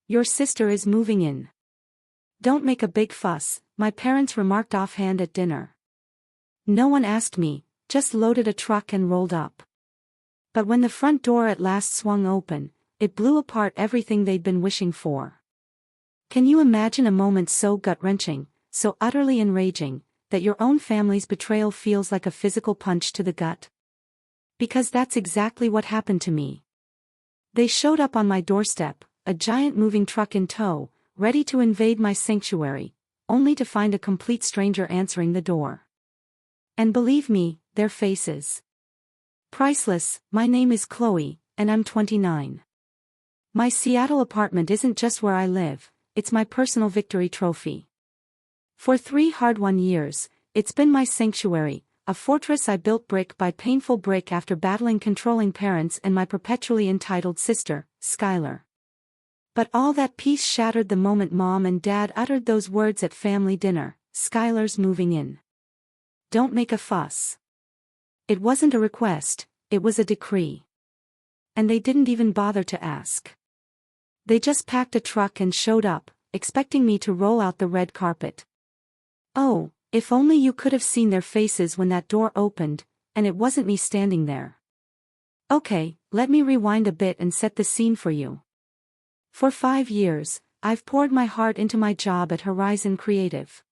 Your sister is moving in. Don't make a big fuss, my parents remarked offhand at dinner. No one asked me, just loaded a truck and rolled up. But when the front door at last swung open, it blew apart everything they'd been wishing for. Can you imagine a moment so gut-wrenching, so utterly enraging, that your own family's betrayal feels like a physical punch to the gut? Because that's exactly what happened to me. They showed up on my doorstep, a giant moving truck in tow, ready to invade my sanctuary, only to find a complete stranger answering the door. And believe me, their faces. Priceless. My name is Chloe, and I'm 29. My Seattle apartment isn't just where I live, it's my personal victory trophy. For 3 hard-won years, it's been my sanctuary, a fortress I built brick by painful brick after battling controlling parents and my perpetually entitled sister, Skylar. But all that peace shattered the moment Mom and Dad uttered those words at family dinner, "Skylar's moving in." Don't make a fuss. It wasn't a request, it was a decree. And they didn't even bother to ask. They just packed a truck and showed up, expecting me to roll out the red carpet. Oh, if only you could have seen their faces when that door opened, and it wasn't me standing there. Okay, let me rewind a bit and set the scene for you. For 5 years, I've poured my heart into my job at Horizon Creative.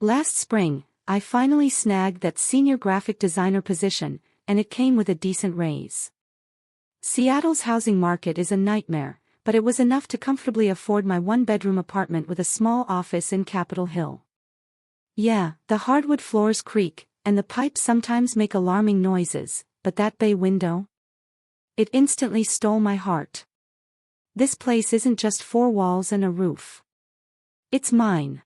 Last spring, I finally snagged that senior graphic designer position, and it came with a decent raise. Seattle's housing market is a nightmare, but it was enough to comfortably afford my 1-bedroom apartment with a small office in Capitol Hill. Yeah, the hardwood floors creak, and the pipes sometimes make alarming noises, but that bay window? It instantly stole my heart. This place isn't just 4 walls and a roof. It's mine.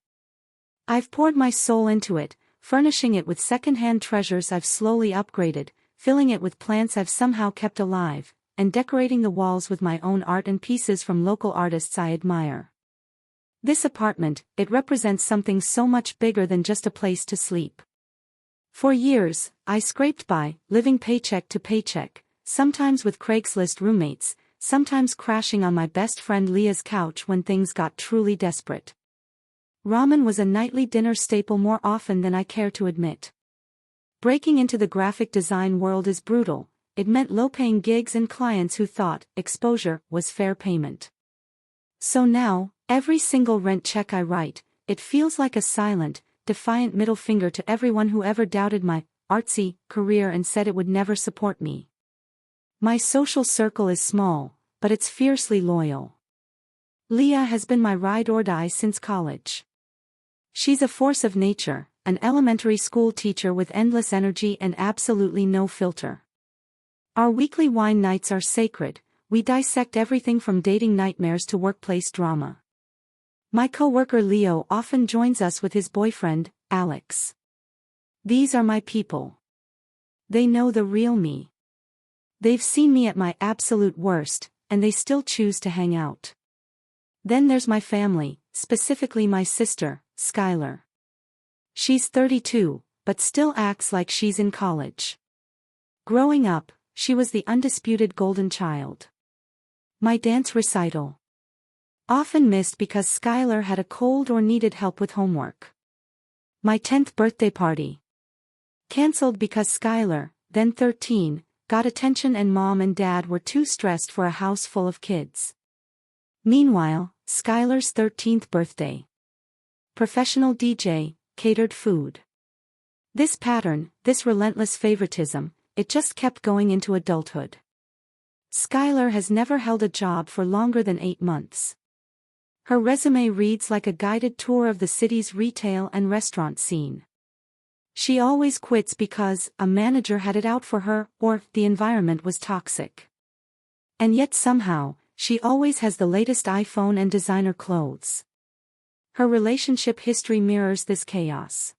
I've poured my soul into it, furnishing it with second-hand treasures I've slowly upgraded, filling it with plants I've somehow kept alive, and decorating the walls with my own art and pieces from local artists I admire. This apartment, it represents something so much bigger than just a place to sleep. For years, I scraped by, living paycheck to paycheck, sometimes with Craigslist roommates, sometimes crashing on my best friend Leah's couch when things got truly desperate. Ramen was a nightly dinner staple more often than I care to admit. Breaking into the graphic design world is brutal. It meant low-paying gigs and clients who thought exposure was fair payment. So now, every single rent check I write, it feels like a silent, defiant middle finger to everyone who ever doubted my artsy career and said it would never support me. My social circle is small, but it's fiercely loyal. Leah has been my ride or die since college. She's a force of nature, an elementary school teacher with endless energy and absolutely no filter. Our weekly wine nights are sacred. We dissect everything from dating nightmares to workplace drama. My coworker Leo often joins us with his boyfriend, Alex. These are my people. They know the real me. They've seen me at my absolute worst, and they still choose to hang out. Then there's my family, specifically my sister, Skylar. She's 32, but still acts like she's in college. Growing up, she was the undisputed golden child. My dance recital. Often missed because Skylar had a cold or needed help with homework. My 10th birthday party. Cancelled because Skylar, then 13, got attention and Mom and Dad were too stressed for a house full of kids. Meanwhile, Skylar's 13th birthday. Professional DJ, catered food. This pattern, this relentless favoritism, it just kept going into adulthood. Skylar has never held a job for longer than 8 months. Her resume reads like a guided tour of the city's retail and restaurant scene. She always quits because a manager had it out for her or the environment was toxic. And yet somehow, she always has the latest iPhone and designer clothes. Her relationship history mirrors this chaos.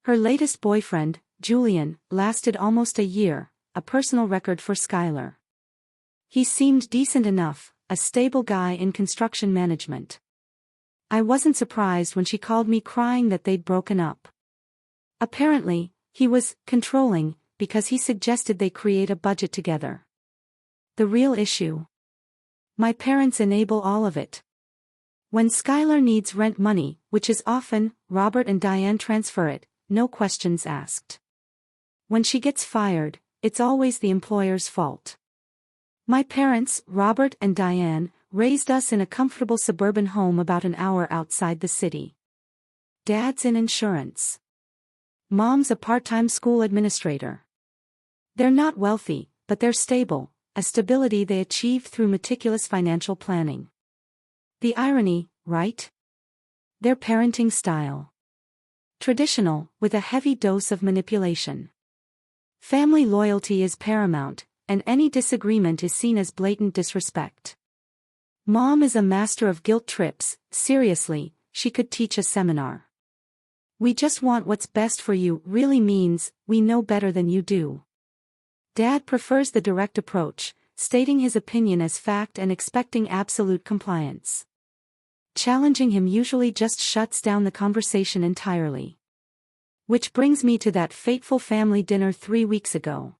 Her latest boyfriend, Julian, lasted almost a year, a personal record for Skylar. He seemed decent enough, a stable guy in construction management. I wasn't surprised when she called me crying that they'd broken up. Apparently, he was controlling because he suggested they create a budget together. The real issue? My parents enable all of it. When Skylar needs rent money, which is often, Robert and Diane transfer it, no questions asked. When she gets fired, it's always the employer's fault. My parents, Robert and Diane, raised us in a comfortable suburban home about an hour outside the city. Dad's in insurance. Mom's a part-time school administrator. They're not wealthy, but they're stable, a stability they achieved through meticulous financial planning. The irony, right? Their parenting style. Traditional, with a heavy dose of manipulation. Family loyalty is paramount, and any disagreement is seen as blatant disrespect. Mom is a master of guilt trips. Seriously, she could teach a seminar. We just want what's best for you really means, we know better than you do. Dad prefers the direct approach, stating his opinion as fact and expecting absolute compliance. Challenging him usually just shuts down the conversation entirely. Which brings me to that fateful family dinner 3 weeks ago.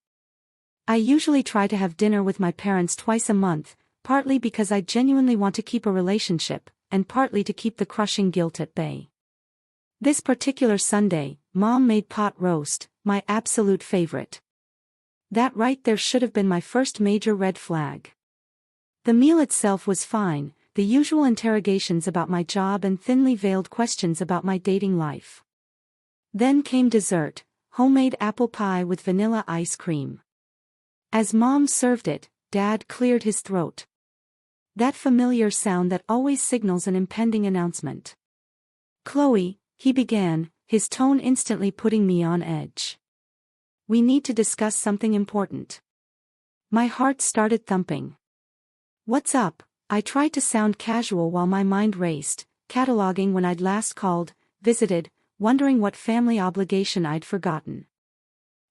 I usually try to have dinner with my parents twice a month, partly because I genuinely want to keep a relationship, and partly to keep the crushing guilt at bay. This particular Sunday, Mom made pot roast, my absolute favorite. That right there should have been my first major red flag. The meal itself was fine, the usual interrogations about my job and thinly veiled questions about my dating life. Then came dessert, homemade apple pie with vanilla ice cream. As Mom served it, Dad cleared his throat. That familiar sound that always signals an impending announcement. "Chloe," he began, his tone instantly putting me on edge. "We need to discuss something important." My heart started thumping. "What's up?" I tried to sound casual while my mind raced, cataloging when I'd last called, visited, wondering what family obligation I'd forgotten.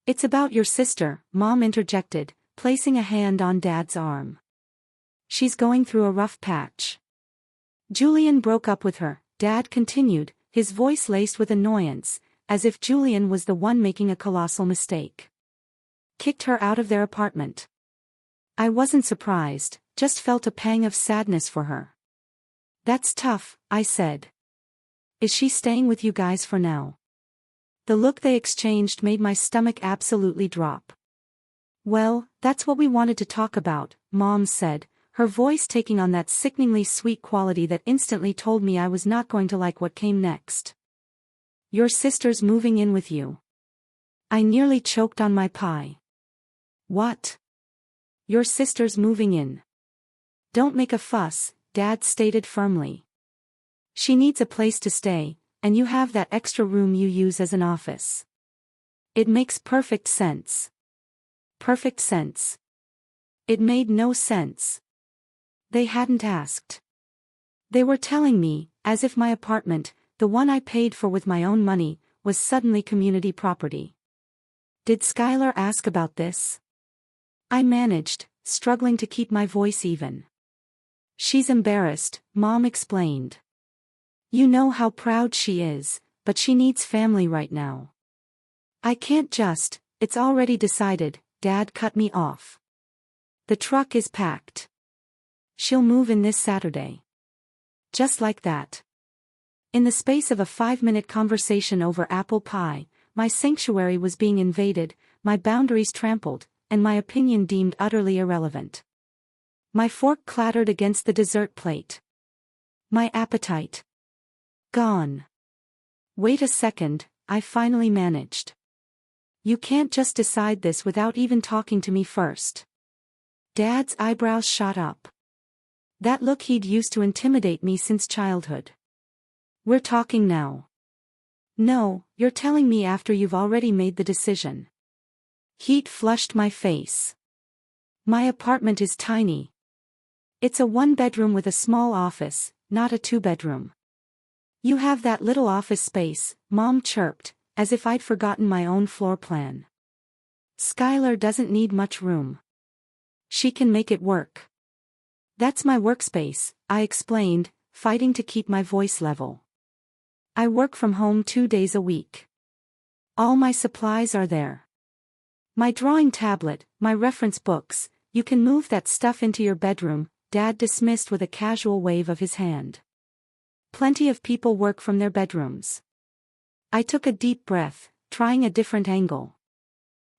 "It's about your sister," Mom interjected, placing a hand on Dad's arm. "She's going through a rough patch. Julian broke up with her," Dad continued, his voice laced with annoyance, as if Julian was the one making a colossal mistake. "Kicked her out of their apartment." I wasn't surprised, just felt a pang of sadness for her. "That's tough," I said. "Is she staying with you guys for now?" The look they exchanged made my stomach absolutely drop. "Well, that's what we wanted to talk about," Mom said, her voice taking on that sickeningly sweet quality that instantly told me I was not going to like what came next. "Your sister's moving in with you." I nearly choked on my pie. "What?" "Your sister's moving in." "Don't make a fuss," Dad stated firmly. "She needs a place to stay, and you have that extra room you use as an office." It makes perfect sense. Perfect sense. It made no sense. They hadn't asked. They were telling me, as if my apartment, the one I paid for with my own money, was suddenly community property. Did Skylar ask about this? I managed, struggling to keep my voice even. "She's embarrassed," Mom explained. "You know how proud she is, but she needs family right now." "I can't just, it's already decided," Dad cut me off. "The truck is packed. She'll move in this Saturday." Just like that. In the space of a 5-minute conversation over apple pie, my sanctuary was being invaded, my boundaries trampled, and my opinion deemed utterly irrelevant. My fork clattered against the dessert plate. My appetite. Gone. "Wait a second," I finally managed. "You can't just decide this without even talking to me first." Dad's eyebrows shot up. That look he'd used to intimidate me since childhood. "We're talking now." "No, you're telling me after you've already made the decision." Heat flushed my face. "My apartment is tiny. It's a 1-bedroom with a small office, not a 2-bedroom. You have that little office space," Mom chirped, as if I'd forgotten my own floor plan. "Skylar doesn't need much room. She can make it work." "That's my workspace," I explained, fighting to keep my voice level. "I work from home 2 days a week. All my supplies are there. My drawing tablet, my reference books, you can move that stuff into your bedroom," Dad dismissed with a casual wave of his hand. Plenty of people work from their bedrooms. I took a deep breath, trying a different angle.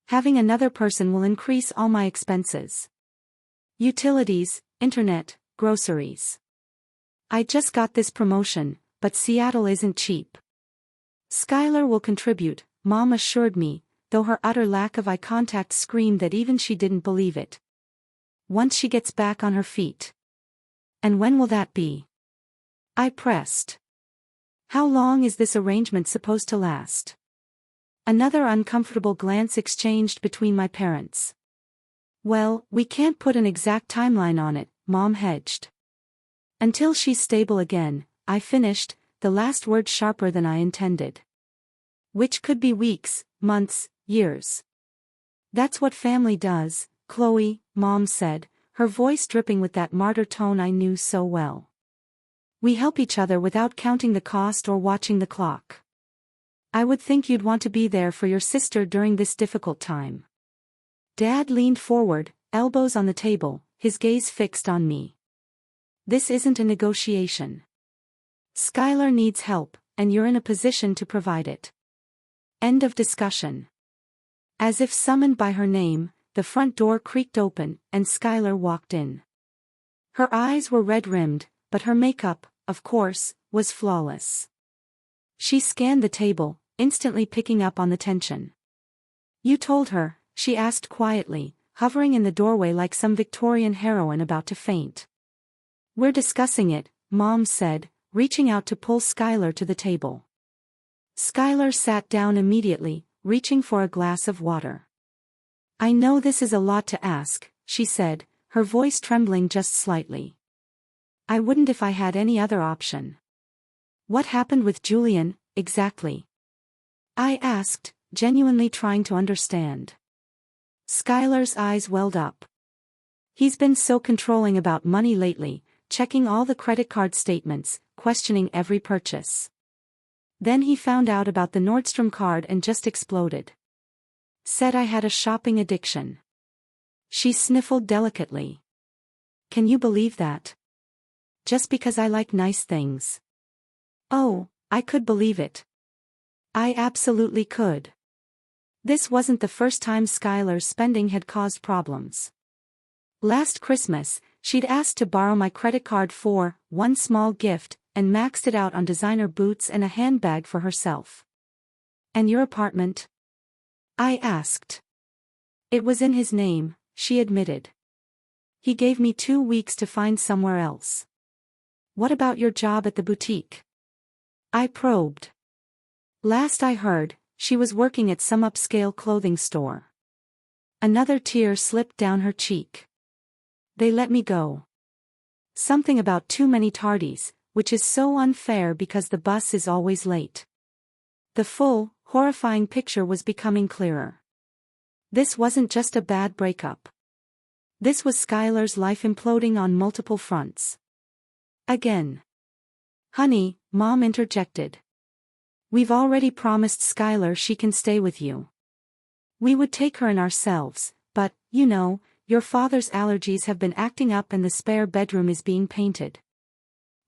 Having another person will increase all my expenses. Utilities, internet, groceries. I just got this promotion, but Seattle isn't cheap. Skylar will contribute, Mom assured me, though her utter lack of eye contact screamed that even she didn't believe it. Once she gets back on her feet. And when will that be? I pressed. How long is this arrangement supposed to last? Another uncomfortable glance exchanged between my parents. Well, we can't put an exact timeline on it, Mom hedged. Until she's stable again, I finished, the last word sharper than I intended. Which could be weeks, months, years. That's what family does, Chloe, Mom said, her voice dripping with that martyr tone I knew so well. We help each other without counting the cost or watching the clock. I would think you'd want to be there for your sister during this difficult time. Dad leaned forward, elbows on the table, his gaze fixed on me. This isn't a negotiation. Skylar needs help, and you're in a position to provide it. End of discussion. As if summoned by her name, the front door creaked open, and Skylar walked in. Her eyes were red-rimmed, but her makeup, of course, was flawless. She scanned the table, instantly picking up on the tension. You told her, she asked quietly, hovering in the doorway like some Victorian heroine about to faint. We're discussing it, Mom said, reaching out to pull Skylar to the table. Skylar sat down immediately, reaching for a glass of water. I know this is a lot to ask, she said, her voice trembling just slightly. I wouldn't if I had any other option. What happened with Julian, exactly? I asked, genuinely trying to understand. Skylar's eyes welled up. He's been so controlling about money lately, checking all the credit card statements, questioning every purchase. Then he found out about the Nordstrom card and just exploded. Said I had a shopping addiction. She sniffled delicately. Can you believe that? Just because I like nice things. Oh, I could believe it. I absolutely could. This wasn't the first time Skylar's spending had caused problems. Last Christmas, she'd asked to borrow my credit card for one small gift, and maxed it out on designer boots and a handbag for herself. And your apartment? I asked. It was in his name, she admitted. He gave me 2 weeks to find somewhere else. What about your job at the boutique? I probed. Last I heard, she was working at some upscale clothing store. Another tear slipped down her cheek. They let me go. Something about too many tardies, which is so unfair because the bus is always late. The full, horrifying picture was becoming clearer. This wasn't just a bad breakup. This was Skylar's life imploding on multiple fronts. Again. Honey, Mom interjected. We've already promised Skylar she can stay with you. We would take her in ourselves, but, you know, your father's allergies have been acting up and the spare bedroom is being painted.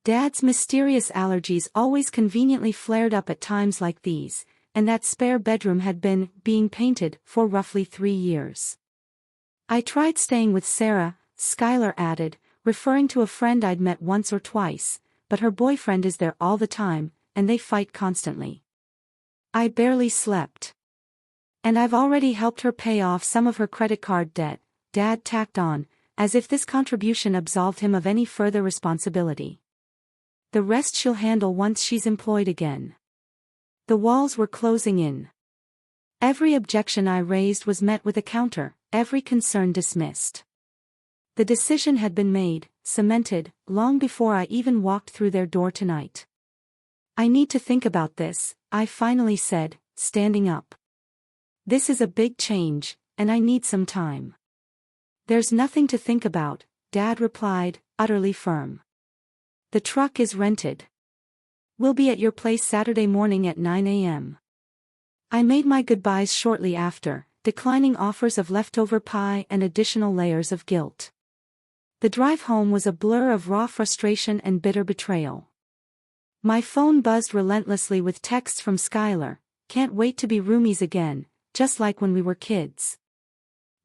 Dad's mysterious allergies always conveniently flared up at times like these, and that spare bedroom had been being painted for roughly 3 years. I tried staying with Sarah, Skylar added, referring to a friend I'd met once or twice, but her boyfriend is there all the time, and they fight constantly. I barely slept. And I've already helped her pay off some of her credit card debt, Dad tacked on, as if this contribution absolved him of any further responsibility. The rest she'll handle once she's employed again. The walls were closing in. Every objection I raised was met with a counter, every concern dismissed. The decision had been made, cemented, long before I even walked through their door tonight. I need to think about this, I finally said, standing up. This is a big change, and I need some time. There's nothing to think about, Dad replied, utterly firm. The truck is rented. We'll be at your place Saturday morning at 9 a.m. I made my goodbyes shortly after, declining offers of leftover pie and additional layers of guilt. The drive home was a blur of raw frustration and bitter betrayal. My phone buzzed relentlessly with texts from Skylar. Can't wait to be roomies again, just like when we were kids.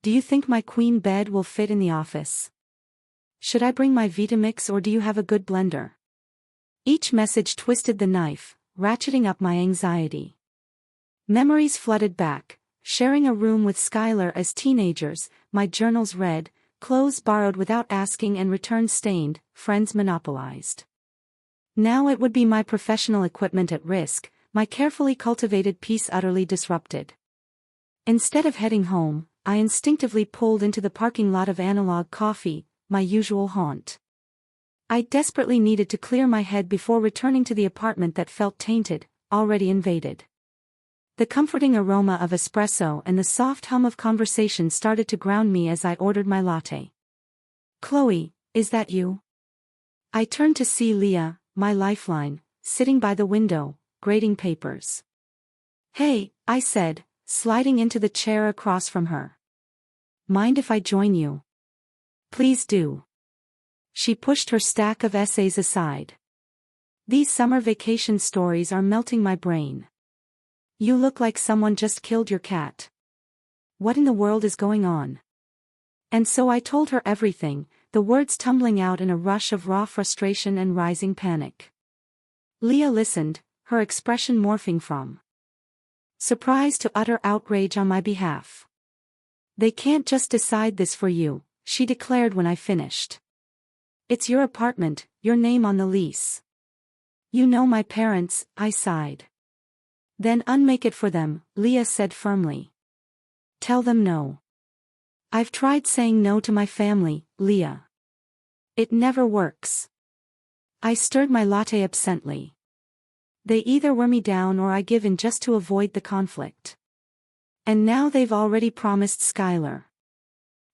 Do you think my queen bed will fit in the office? Should I bring my Vitamix or do you have a good blender? Each message twisted the knife, ratcheting up my anxiety. Memories flooded back, sharing a room with Skylar as teenagers, my journals read, clothes borrowed without asking and returned stained, friends monopolized. Now it would be my professional equipment at risk, my carefully cultivated peace utterly disrupted. Instead of heading home, I instinctively pulled into the parking lot of Analog Coffee, my usual haunt. I desperately needed to clear my head before returning to the apartment that felt tainted, already invaded. The comforting aroma of espresso and the soft hum of conversation started to ground me as I ordered my latte. "Chloe, is that you?" I turned to see Leah, my lifeline, sitting by the window, grading papers. "Hey," I said, sliding into the chair across from her. "Mind if I join you?" "Please do." She pushed her stack of essays aside. "These summer vacation stories are melting my brain. You look like someone just killed your cat. What in the world is going on?" And so I told her everything, the words tumbling out in a rush of raw frustration and rising panic. Leah listened, her expression morphing from surprise to utter outrage on my behalf. "They can't just decide this for you," she declared when I finished. "It's your apartment, your name on the lease." "You know my parents," I sighed. "Then unmake it for them," Leah said firmly. "Tell them no." "I've tried saying no to my family, Leah. It never works." I stirred my latte absently. They either wear me down or I give in just to avoid the conflict. And now they've already promised Skylar.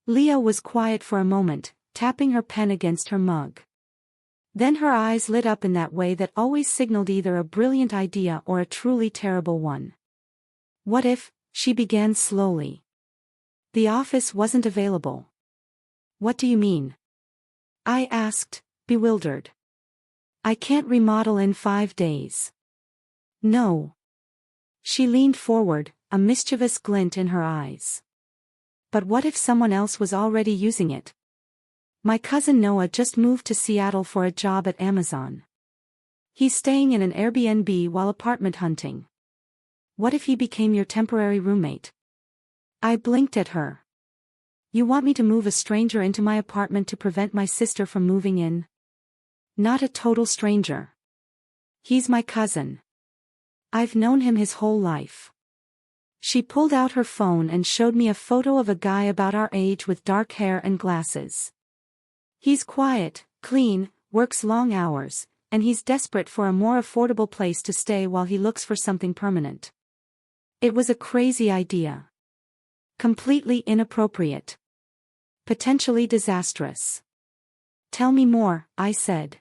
Leah was quiet for a moment, tapping her pen against her mug. Then her eyes lit up in that way that always signaled either a brilliant idea or a truly terrible one. "What if," she began slowly, "the office wasn't available?" "What do you mean?" I asked, bewildered. "I can't remodel in 5 days." "No." She leaned forward, a mischievous glint in her eyes. "But what if someone else was already using it? My cousin Noah just moved to Seattle for a job at Amazon. He's staying in an Airbnb while apartment hunting. What if he became your temporary roommate?" I blinked at her. "You want me to move a stranger into my apartment to prevent my sister from moving in?" "Not a total stranger. He's my cousin. I've known him his whole life." She pulled out her phone and showed me a photo of a guy about our age with dark hair and glasses. "He's quiet, clean, works long hours, and he's desperate for a more affordable place to stay while he looks for something permanent." It was a crazy idea. Completely inappropriate. Potentially disastrous. "Tell me more," I said.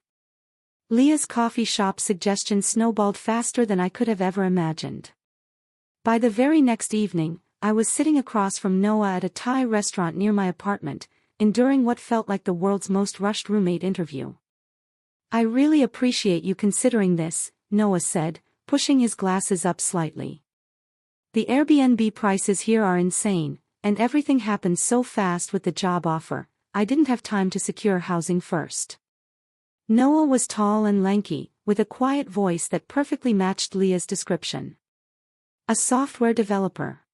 Leah's coffee shop suggestion snowballed faster than I could have ever imagined. By the very next evening, I was sitting across from Noah at a Thai restaurant near my apartment, enduring what felt like the world's most rushed roommate interview. "I really appreciate you considering this," Noah said, pushing his glasses up slightly. "The Airbnb prices here are insane, and everything happened so fast with the job offer, I didn't have time to secure housing first." Noah was tall and lanky, with a quiet voice that perfectly matched Leah's description. A software developer.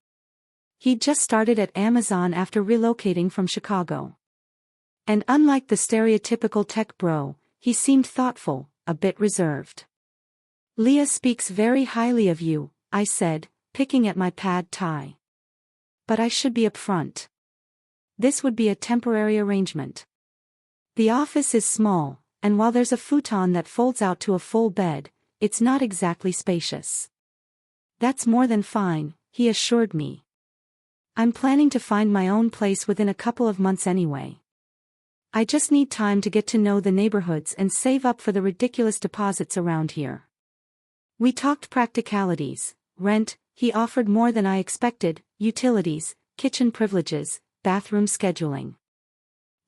He'd just started at Amazon after relocating from Chicago. And unlike the stereotypical tech bro, he seemed thoughtful, a bit reserved. "Leah speaks very highly of you," I said, picking at my pad thai. "But I should be upfront. This would be a temporary arrangement. The office is small, and while there's a futon that folds out to a full bed, it's not exactly spacious." "That's more than fine," he assured me. "I'm planning to find my own place within a couple of months anyway. I just need time to get to know the neighborhoods and save up for the ridiculous deposits around here." We talked practicalities, rent. He offered more than I expected, utilities, kitchen privileges, bathroom scheduling.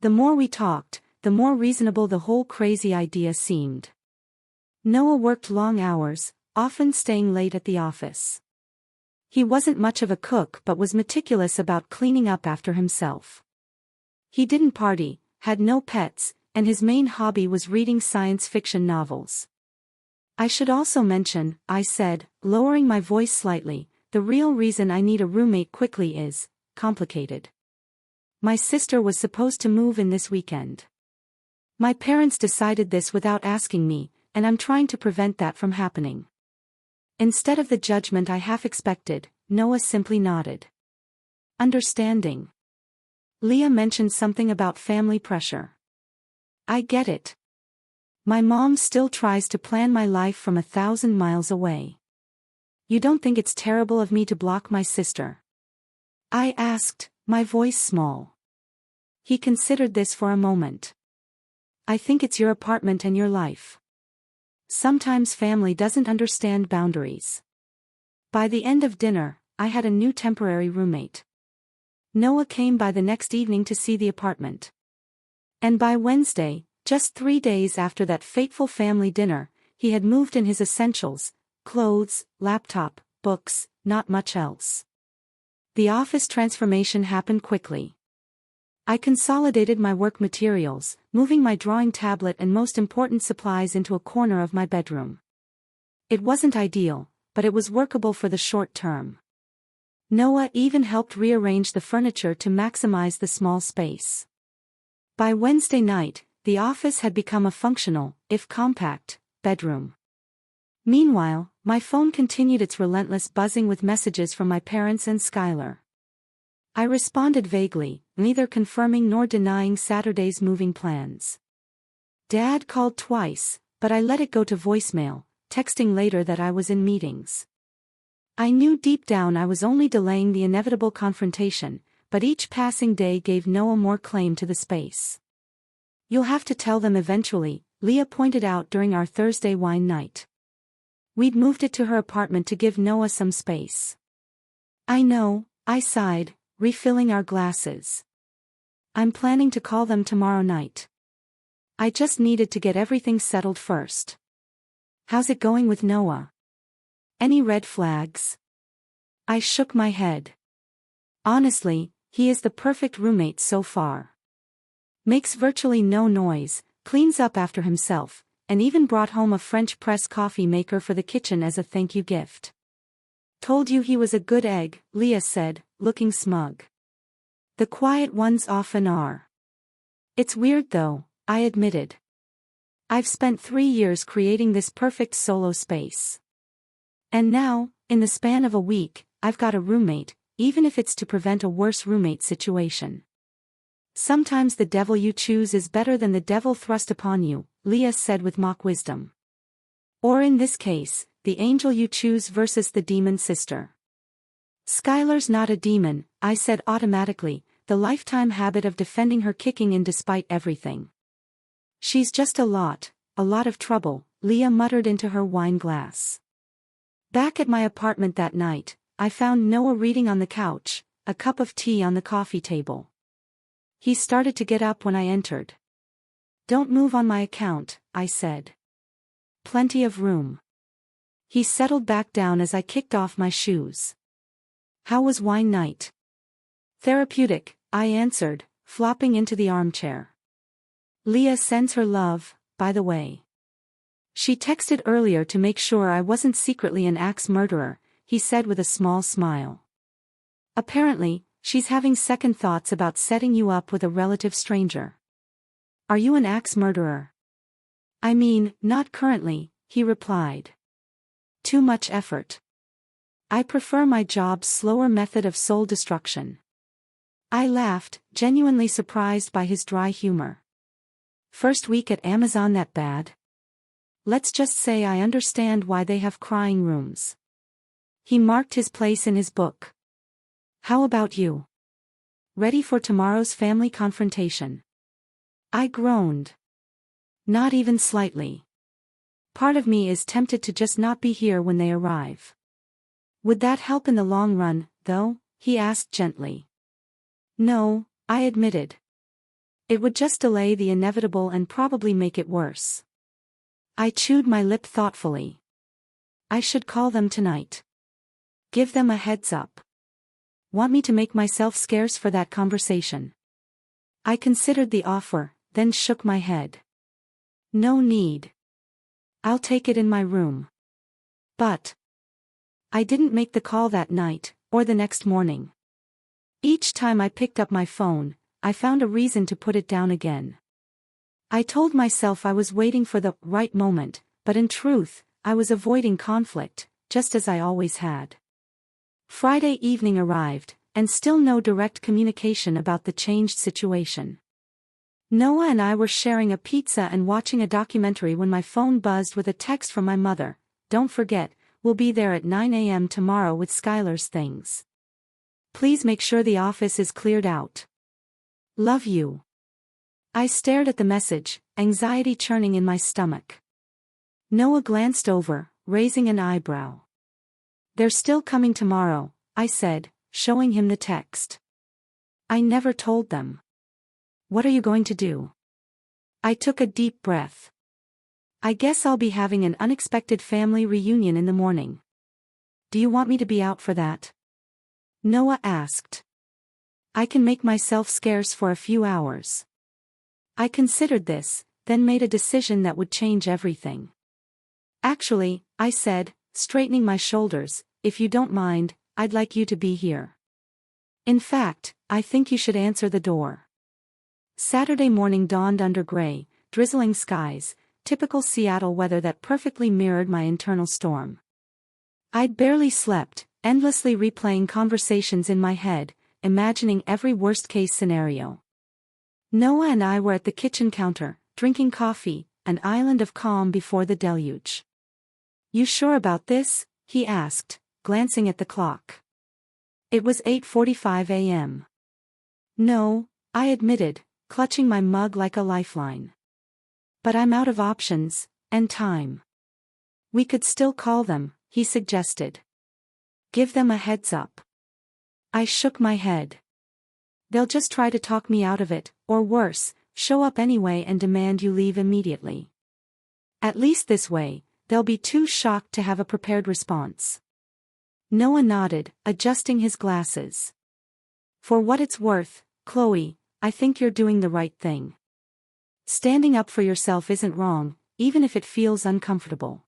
The more we talked, the more reasonable the whole crazy idea seemed. Noah worked long hours, often staying late at the office. He wasn't much of a cook but was meticulous about cleaning up after himself. He didn't party, had no pets, and his main hobby was reading science fiction novels. I should also mention, I said, lowering my voice slightly, the real reason I need a roommate quickly is complicated. My sister was supposed to move in this weekend. My parents decided this without asking me, and I'm trying to prevent that from happening. Instead of the judgment I half expected, Noah simply nodded. Understanding. Leah mentioned something about family pressure. I get it. My mom still tries to plan my life from 1,000 miles away. You don't think it's terrible of me to block my sister? I asked, my voice small. He considered this for a moment. I think it's your apartment and your life. Sometimes family doesn't understand boundaries. By the end of dinner, I had a new temporary roommate. Noah came by the next evening to see the apartment. And by Wednesday, just 3 days after that fateful family dinner, he had moved in his essentials, clothes, laptop, books, not much else. The office transformation happened quickly. I consolidated my work materials, moving my drawing tablet and most important supplies into a corner of my bedroom. It wasn't ideal, but it was workable for the short term. Noah even helped rearrange the furniture to maximize the small space. By Wednesday night, the office had become a functional, if compact, bedroom. Meanwhile, my phone continued its relentless buzzing with messages from my parents and Skylar. I responded vaguely, neither confirming nor denying Saturday's moving plans. Dad called twice, but I let it go to voicemail, texting later that I was in meetings. I knew deep down I was only delaying the inevitable confrontation, but each passing day gave Noah more claim to the space. You'll have to tell them eventually, Leah pointed out during our Thursday wine night. We'd moved it to her apartment to give Noah some space. I know, I sighed, refilling our glasses. I'm planning to call them tomorrow night. I just needed to get everything settled first. How's it going with Noah? Any red flags? I shook my head. Honestly, he is the perfect roommate so far. Makes virtually no noise, cleans up after himself, and even brought home a French press coffee maker for the kitchen as a thank you gift. Told you he was a good egg, Leah said, looking smug. The quiet ones often are. It's weird though, I admitted. I've spent 3 years creating this perfect solo space. And now, in the span of a week, I've got a roommate, even if it's to prevent a worse roommate situation. Sometimes the devil you choose is better than the devil thrust upon you, Leah said with mock wisdom. Or in this case, the angel you choose versus the demon sister. Skylar's not a demon, I said automatically, the lifetime habit of defending her kicking in despite everything. She's just a lot of trouble, Leah muttered into her wine glass. Back at my apartment that night, I found Noah reading on the couch, a cup of tea on the coffee table. He started to get up when I entered. Don't move on my account, I said. Plenty of room. He settled back down as I kicked off my shoes. How was wine night? Therapeutic, I answered, flopping into the armchair. Leah sends her love, by the way. She texted earlier to make sure I wasn't secretly an axe murderer, he said with a small smile. Apparently, she's having second thoughts about setting you up with a relative stranger. Are you an axe murderer? I mean, not currently, he replied. Too much effort. I prefer my job's slower method of soul destruction. I laughed, genuinely surprised by his dry humor. First week at Amazon that bad? Let's just say I understand why they have crying rooms. He marked his place in his book. How about you? Ready for tomorrow's family confrontation? I groaned. Not even slightly. Part of me is tempted to just not be here when they arrive. Would that help in the long run, though? He asked gently. No, I admitted. It would just delay the inevitable and probably make it worse. I chewed my lip thoughtfully. I should call them tonight. Give them a heads up. Want me to make myself scarce for that conversation? I considered the offer, then shook my head. No need. I'll take it in my room. But I didn't make the call that night, or the next morning. Each time I picked up my phone, I found a reason to put it down again. I told myself I was waiting for the right moment, but in truth, I was avoiding conflict, just as I always had. Friday evening arrived, and still no direct communication about the changed situation. Noah and I were sharing a pizza and watching a documentary when my phone buzzed with a text from my mother. Don't forget, we'll be there at 9 a.m. tomorrow with Skylar's things. Please make sure the office is cleared out. Love you. I stared at the message, anxiety churning in my stomach. Noah glanced over, raising an eyebrow. They're still coming tomorrow, I said, showing him the text. I never told them. What are you going to do? I took a deep breath. I guess I'll be having an unexpected family reunion in the morning. Do you want me to be out for that? Noah asked. I can make myself scarce for a few hours. I considered this, then made a decision that would change everything. Actually, I said, straightening my shoulders, if you don't mind, I'd like you to be here. In fact, I think you should answer the door. Saturday morning dawned under gray, drizzling skies, typical Seattle weather that perfectly mirrored my internal storm. I'd barely slept, endlessly replaying conversations in my head, imagining every worst-case scenario. Noah and I were at the kitchen counter, drinking coffee, an island of calm before the deluge. You sure about this? He asked, glancing at the clock. It was 8:45 a.m. No, I admitted, clutching my mug like a lifeline. But I'm out of options, and time. We could still call them, he suggested. Give them a heads up. I shook my head. They'll just try to talk me out of it, or worse, show up anyway and demand you leave immediately. At least this way, they'll be too shocked to have a prepared response. Noah nodded, adjusting his glasses. For what it's worth, Chloe, I think you're doing the right thing. Standing up for yourself isn't wrong, even if it feels uncomfortable.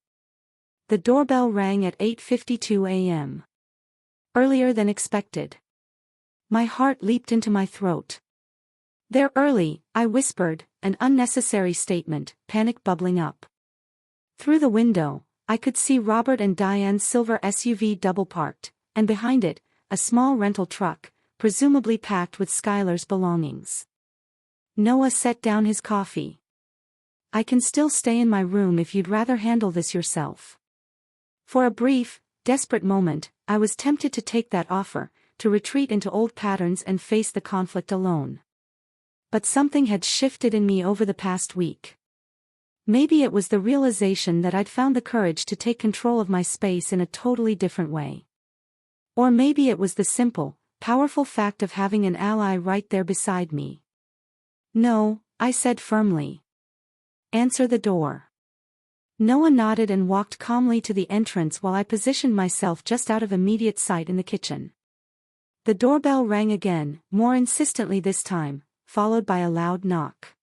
The doorbell rang at 8:52 a.m. Earlier than expected. My heart leaped into my throat. They're early, I whispered, an unnecessary statement, panic bubbling up. Through the window, I could see Robert and Diane's silver SUV double-parked, and behind it, a small rental truck, presumably packed with Skylar's belongings. Noah set down his coffee. I can still stay in my room if you'd rather handle this yourself. For a brief, desperate moment, I was tempted to take that offer, to retreat into old patterns and face the conflict alone. But something had shifted in me over the past week. Maybe it was the realization that I'd found the courage to take control of my space in a totally different way. Or maybe it was the simple, powerful fact of having an ally right there beside me. No, I said firmly. Answer the door. Noah nodded and walked calmly to the entrance while I positioned myself just out of immediate sight in the kitchen. The doorbell rang again, more insistently this time, followed by a loud knock.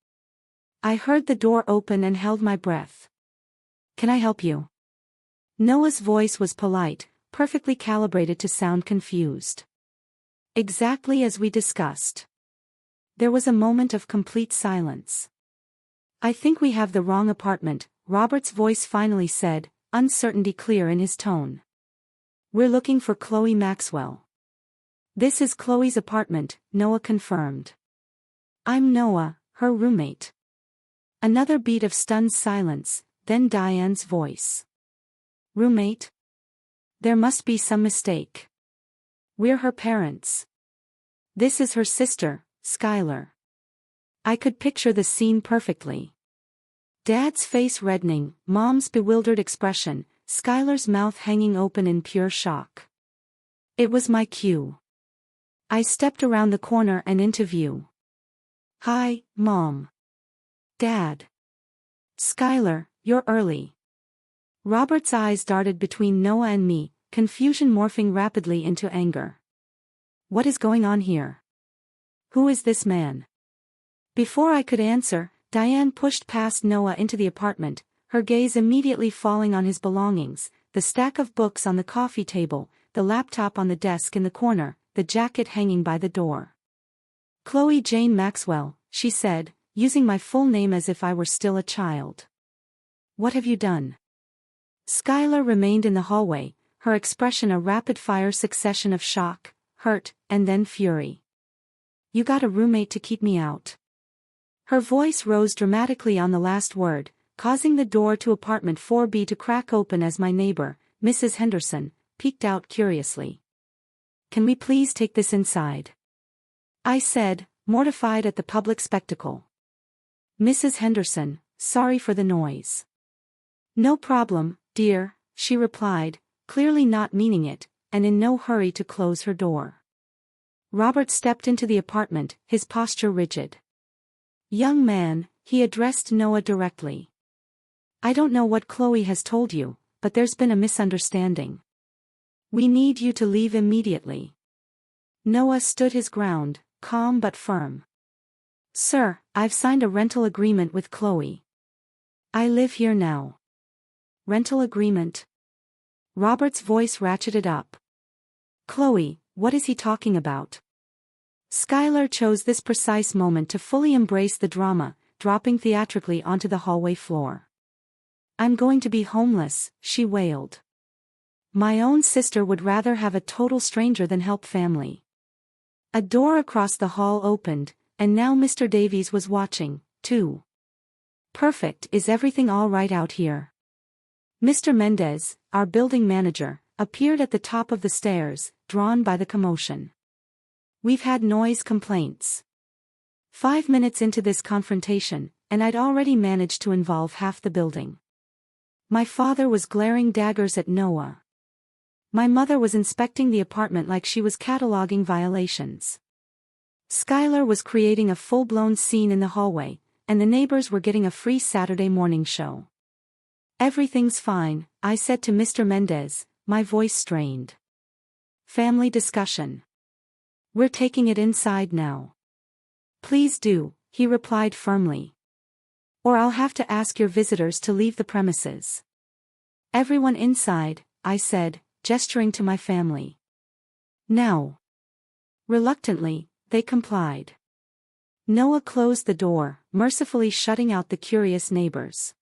I heard the door open and held my breath. Can I help you? Noah's voice was polite, perfectly calibrated to sound confused. Exactly as we discussed. There was a moment of complete silence. I think we have the wrong apartment, Robert's voice finally said, uncertainty clear in his tone. We're looking for Chloe Maxwell. This is Chloe's apartment, Noah confirmed. I'm Noah, her roommate. Another beat of stunned silence, then Diane's voice. Roommate? There must be some mistake. We're her parents. This is her sister, Skylar. I could picture the scene perfectly. Dad's face reddening, Mom's bewildered expression, Skylar's mouth hanging open in pure shock. It was my cue. I stepped around the corner and into view. Hi, Mom. Dad. Skylar, you're early. Robert's eyes darted between Noah and me, confusion morphing rapidly into anger. What is going on here? Who is this man? Before I could answer, Diane pushed past Noah into the apartment, her gaze immediately falling on his belongings, the stack of books on the coffee table, the laptop on the desk in the corner, the jacket hanging by the door. Chloe Jane Maxwell, she said, using my full name as if I were still a child. What have you done? Skylar remained in the hallway, her expression a rapid-fire succession of shock, hurt, and then fury. You got a roommate to keep me out. Her voice rose dramatically on the last word, causing the door to apartment 4B to crack open as my neighbor, Mrs. Henderson, peeked out curiously. Can we please take this inside? I said, mortified at the public spectacle. Mrs. Henderson, sorry for the noise. No problem, dear, she replied, clearly not meaning it, and in no hurry to close her door. Robert stepped into the apartment, his posture rigid. Young man, he addressed Noah directly. I don't know what Chloe has told you, but there's been a misunderstanding. We need you to leave immediately. Noah stood his ground, calm but firm. Sir, I've signed a rental agreement with Chloe. I live here now. Rental agreement? Robert's voice ratcheted up. Chloe, what is he talking about? Skylar chose this precise moment to fully embrace the drama, dropping theatrically onto the hallway floor. I'm going to be homeless, she wailed. My own sister would rather have a total stranger than help family. A door across the hall opened, and now Mr. Davies was watching, too. Perfect, is everything all right out here? Mr. Mendez, our building manager, appeared at the top of the stairs, drawn by the commotion. We've had noise complaints. 5 minutes into this confrontation, and I'd already managed to involve half the building. My father was glaring daggers at Noah. My mother was inspecting the apartment like she was cataloging violations. Skylar was creating a full-blown scene in the hallway, and the neighbors were getting a free Saturday morning show. Everything's fine, I said to Mr. Mendez, my voice strained. Family discussion. We're taking it inside now. Please do, he replied firmly. Or I'll have to ask your visitors to leave the premises. Everyone inside, I said, gesturing to my family. Now. Reluctantly, they complied. Noah closed the door, mercifully shutting out the curious neighbors.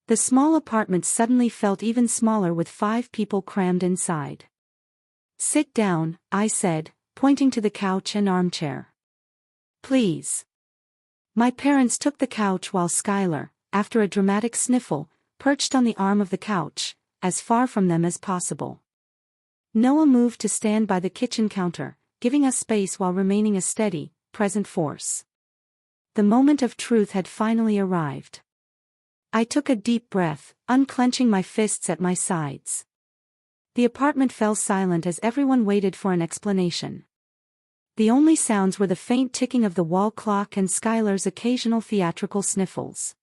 The small apartment suddenly felt even smaller with 5 people crammed inside. Sit down, I said, pointing to the couch and armchair. Please. My parents took the couch while Skylar, after a dramatic sniffle, perched on the arm of the couch, as far from them as possible. Noah moved to stand by the kitchen counter, giving us space while remaining a steady, present force. The moment of truth had finally arrived. I took a deep breath, unclenching my fists at my sides. The apartment fell silent as everyone waited for an explanation. The only sounds were the faint ticking of the wall clock and Skylar's occasional theatrical sniffles.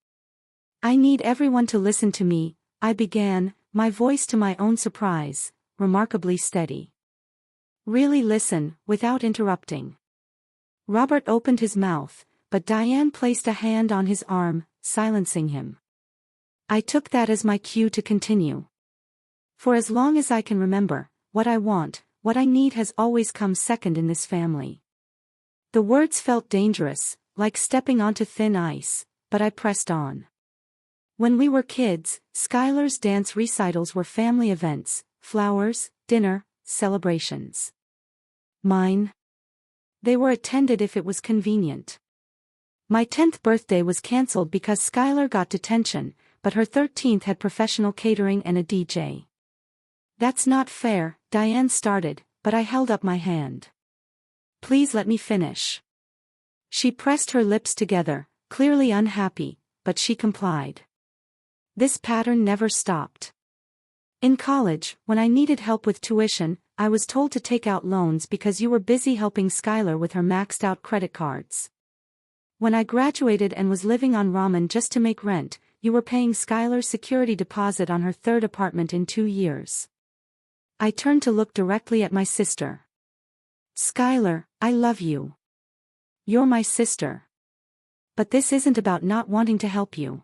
I need everyone to listen to me, I began, my voice to my own surprise, remarkably steady. Really listen, without interrupting. Robert opened his mouth, but Diane placed a hand on his arm, silencing him. I took that as my cue to continue. For as long as I can remember, what I want, what I need has always come second in this family. The words felt dangerous, like stepping onto thin ice, but I pressed on. When we were kids, Skylar's dance recitals were family events, flowers, dinner, celebrations. Mine? They were attended if it was convenient. My 10th birthday was cancelled because Skylar got detention, but her 13th had professional catering and a DJ. That's not fair, Diane started, but I held up my hand. Please let me finish. She pressed her lips together, clearly unhappy, but she complied. This pattern never stopped. In college, when I needed help with tuition, I was told to take out loans because you were busy helping Skylar with her maxed-out credit cards. When I graduated and was living on ramen just to make rent, you were paying Skylar's security deposit on her third apartment in 2 years. I turned to look directly at my sister. Skylar, I love you. You're my sister. But this isn't about not wanting to help you.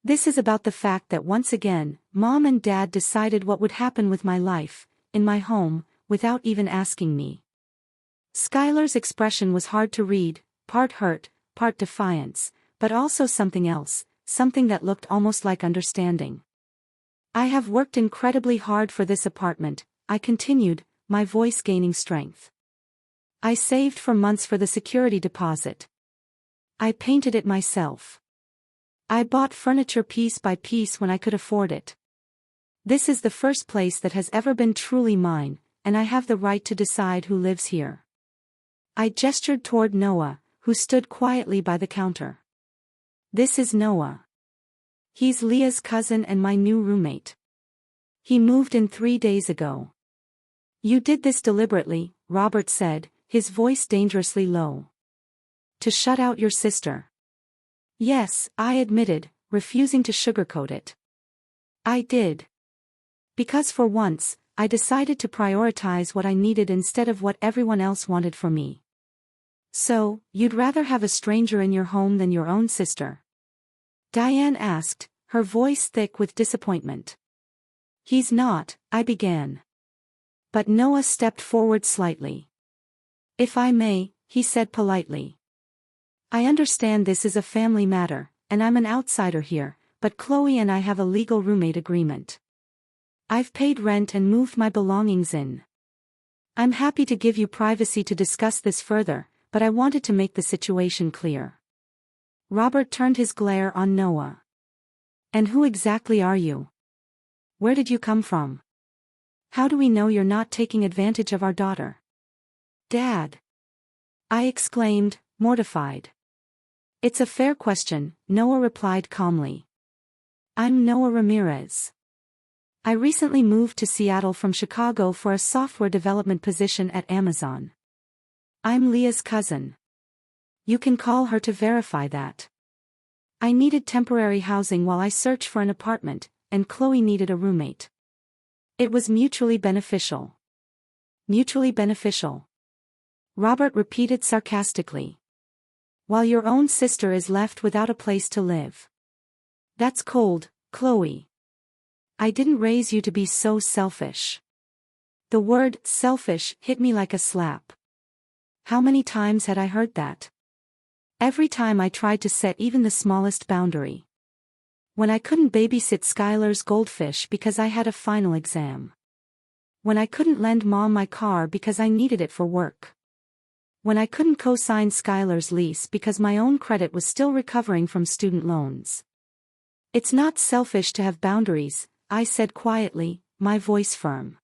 This is about the fact that once again, Mom and Dad decided what would happen with my life, in my home, without even asking me. Skylar's expression was hard to read, part hurt, part defiance, but also something else, something that looked almost like understanding. I have worked incredibly hard for this apartment, I continued, my voice gaining strength. I saved for months for the security deposit. I painted it myself. I bought furniture piece by piece when I could afford it. This is the first place that has ever been truly mine, and I have the right to decide who lives here. I gestured toward Noah, who stood quietly by the counter. This is Noah. He's Leah's cousin and my new roommate. He moved in 3 days ago. You did this deliberately, Robert said, his voice dangerously low. To shut out your sister. Yes, I admitted, refusing to sugarcoat it. I did. Because for once, I decided to prioritize what I needed instead of what everyone else wanted for me. So, you'd rather have a stranger in your home than your own sister? Diane asked, her voice thick with disappointment. He's not, I began. But Noah stepped forward slightly. If I may, he said politely. I understand this is a family matter, and I'm an outsider here, but Chloe and I have a legal roommate agreement. I've paid rent and moved my belongings in. I'm happy to give you privacy to discuss this further, but I wanted to make the situation clear. Robert turned his glare on Noah. And who exactly are you? Where did you come from? How do we know you're not taking advantage of our daughter? Dad! I exclaimed, mortified. It's a fair question, Noah replied calmly. I'm Noah Ramirez. I recently moved to Seattle from Chicago for a software development position at Amazon. I'm Leah's cousin. You can call her to verify that. I needed temporary housing while I searched for an apartment, and Chloe needed a roommate. It was mutually beneficial. Mutually beneficial. Robert repeated sarcastically. While your own sister is left without a place to live. That's cold, Chloe. I didn't raise you to be so selfish. The word selfish hit me like a slap. How many times had I heard that? Every time I tried to set even the smallest boundary. When I couldn't babysit Skylar's goldfish because I had a final exam. When I couldn't lend Mom my car because I needed it for work. When I couldn't co-sign Skylar's lease because my own credit was still recovering from student loans. It's not selfish to have boundaries, I said quietly, my voice firm.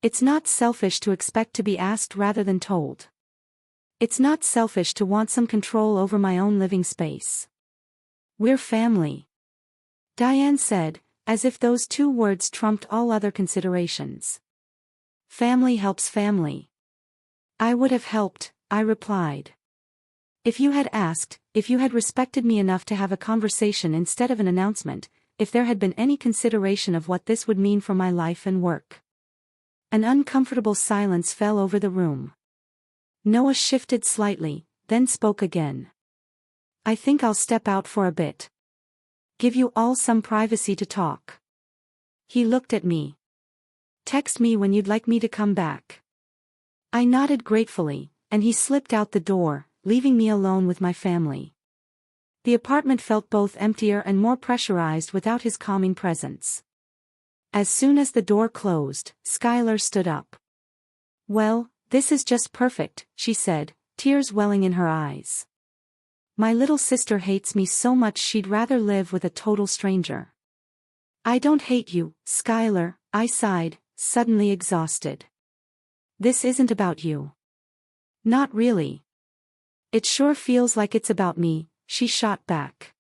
It's not selfish to expect to be asked rather than told. It's not selfish to want some control over my own living space. We're family. Diane said, as if those 2 words trumped all other considerations. Family helps family. I would have helped, I replied. If you had asked, if you had respected me enough to have a conversation instead of an announcement, if there had been any consideration of what this would mean for my life and work. An uncomfortable silence fell over the room. Noah shifted slightly, then spoke again. I think I'll step out for a bit. Give you all some privacy to talk. He looked at me. Text me when you'd like me to come back. I nodded gratefully, and he slipped out the door, leaving me alone with my family. The apartment felt both emptier and more pressurized without his calming presence. As soon as the door closed, Skylar stood up. Well, this is just perfect, she said, tears welling in her eyes. My little sister hates me so much she'd rather live with a total stranger. I don't hate you, Skylar, I sighed, suddenly exhausted. This isn't about you. Not really. It sure feels like it's about me, she shot back.